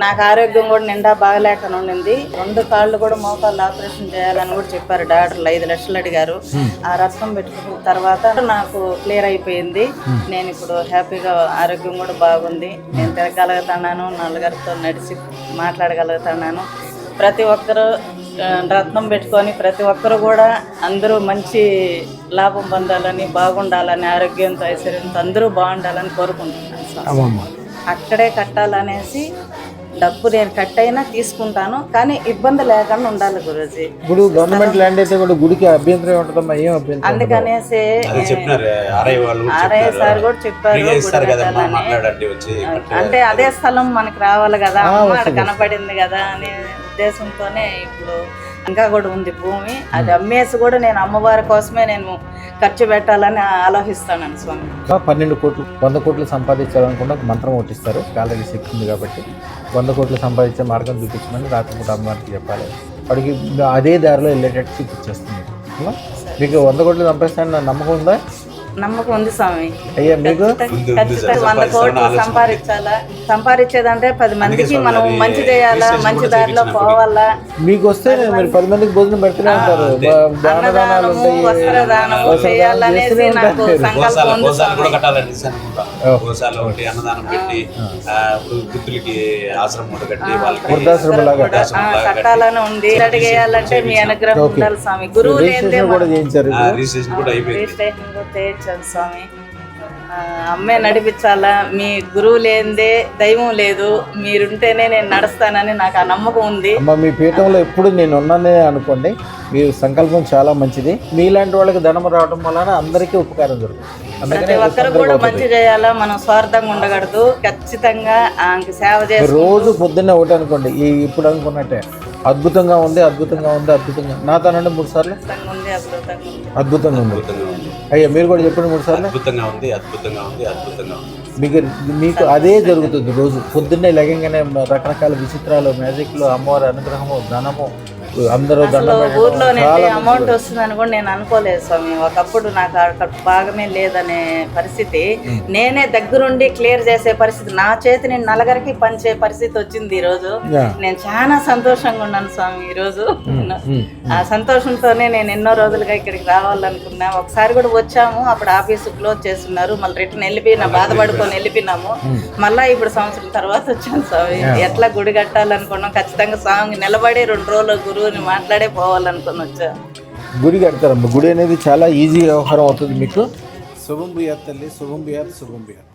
నాకు ఆరోగ్యం కూడా నిండా బాగలేకనే ఉండింది. 2 కాళ్ళు కూడా మోకాళ్ళు ఆపరేషన్ చేయాలని కూడా చెప్పారు డాక్టర్లు. 5 లక్షలు అడిగారు. ఆ రక్తం పెట్టుకున్న తర్వాత నాకు క్లియర్ అయిపోయింది. నేను ఇప్పుడు హ్యాపీగా ఆరోగ్యం కూడా బాగుంది. నేను తిరగలుగుతున్నాను, నలుగురితో నడిచి మాట్లాడగలుగుతున్నాను. ప్రతి ఒక్కరూ రత్నం పెట్టుకొని ప్రతి ఒక్కరు కూడా అందరూ మంచి లాభం పొందాలని, బాగుండాలని, ఆరోగ్యంతో ఐశ్వర్యంతో అందరూ బాగుండాలని కోరుకుంటున్నాను. అక్కడే కట్టాలనేసి డబ్బు నేను కట్ అయినా తీసుకుంటాను, కానీ ఇబ్బంది లేకుండా ఉండాలి గురూజీ. ఇప్పుడు గవర్నమెంట్ ల్యాండ్ అయితే కూడా గుడికి అభ్యంతరం ఉంటుందమ్మా, ఏం అభ్యంతరం? అందుకనేసి ఆర్ఐ సార్ కూడా చెప్పారు అంటే అదే స్థలం మనకి రావాలి కదా, అక్కడ కనపడింది కదా అనే ఉద్దేశంతోనే ఇప్పుడు ఇంకా కూడా ఉంది భూమి. అది అమ్మేసి కూడా నేను అమ్మవారి కోసమే నేను ఖర్చు పెట్టాలని ఆలోచిస్తాను స్వామి. 12 కోట్లు 100 కోట్లు సంపాదించాలనుకున్న మంత్రం ఓటిస్తారు. ఆల్రెడీ శక్తి ఉంది కాబట్టి 100 కోట్లు సంపాదించే మార్గం చూపించమని రాత్రిపూట అమ్మవారికి చెప్పాలి. వాడికి అదే దారిలో వెళ్ళేటట్టు చూపించేస్తుంది. మీకు 100 కోట్లు సంపాదిస్తానని నమ్మకం ఉందా? నమ్మకం ఉంది స్వామి. అయ్యా మీకు ఖచ్చితంగా 100 కోట్లు సంపాదించేదంటే 10 మందికి మనం మంచి చేయాలా, మంచి దారిలో పోవాలా. మీకు వస్తే మీరు 10 మందికి భోజనం పెడుతూనే ఉంటారు. అన్నదానము, వస్త్రదానము చేయాలనేసి నాకు సంకల్పం ఉంది స్వామి. కట్టాలని ఉంది. అడిగేయాలంటే మీ అనుగ్రహం ఉండాలి స్వామి. గురువు లేదే రిజిస్ట్రేషన్ కూడా చేయొచ్చు స్వామి. అమ్మే నడిపించాలా, మీ గురువు లేనిదే దైవం లేదు, మీరుంటేనే నేను నడుస్తానని నాకు ఆ నమ్మకం ఉంది. మీ పీఠంలో ఎప్పుడు నేను ఉన్నానే అనుకోండి. మీ సంకల్పం చాలా మంచిది. మీలాంటి వాళ్ళకి ధనం రావడం వలన అందరికీ ఉపకారం జరుగుతుంది. ప్రతి ఒక్కరు కూడా మంచి చేయాలా, మనం స్వార్థంగా ఉండకూడదు. ఖచ్చితంగా ఆమెకి సేవ చేసి రోజు పొద్దున్నే ఒకటి అనుకోండి, ఇప్పుడు అనుకున్నట్టే అద్భుతంగా ఉంది, అద్భుతంగా ఉంది, అద్భుతంగా నాతోనండి 3 సార్లు అద్భుతంగా ఉంది. అయ్యా మీరు కూడా చెప్పండి 3 సార్లు అద్భుతంగా ఉంది, అద్భుతంగా ఉంది, అద్భుతంగా ఉంది. మీకు అదే జరుగుతుంది. రోజు పొద్దున్నే లెగంగానే రకరకాల విచిత్రాలు, మ్యాజిక్లు, అమ్మవారి అనుగ్రహము, ధనము, అందరూ ఊర్లో అమౌంట్ వస్తుందని కూడా నేను అనుకోలేదు స్వామి. ఒకప్పుడు నాకు అక్కడ భాగమే లేదనే పరిస్థితి, నేనే దగ్గరుండి క్లియర్ చేసే పరిస్థితి, నా చేతిని నలుగురికి పంచే పరిస్థితి వచ్చింది ఈ రోజు. నేను చాలా సంతోషంగా ఉన్నాను స్వామి ఈ రోజు. ఆ సంతోషంతోనే నేను ఎన్నో రోజులుగా ఇక్కడికి రావాలనుకున్నా. ఒకసారి కూడా వచ్చాము, అప్పుడు ఆఫీసు క్లోజ్ చేస్తున్నారు. మళ్ళీ రిటర్న్ వెళ్ళిపోయినా, బాధపడుకొని వెళ్ళిపోయినాము. మళ్ళా ఇప్పుడు సంవత్సరం తర్వాత వచ్చాను స్వామి. ఎట్లా గుడి కట్టాలనుకున్నాం, ఖచ్చితంగా స్వామి నిలబడి 2 రోజులు గురువుని మాట్లాడే పోవాలనుకుని వచ్చా. గుడి కడతారమ్మ. గుడి అనేది చాలా ఈజీ వ్యవహారం అవుతుంది మీకు. శుభం భూయాత్ తల్లి, శుభం భూయాత్, శుభం భూయాత్.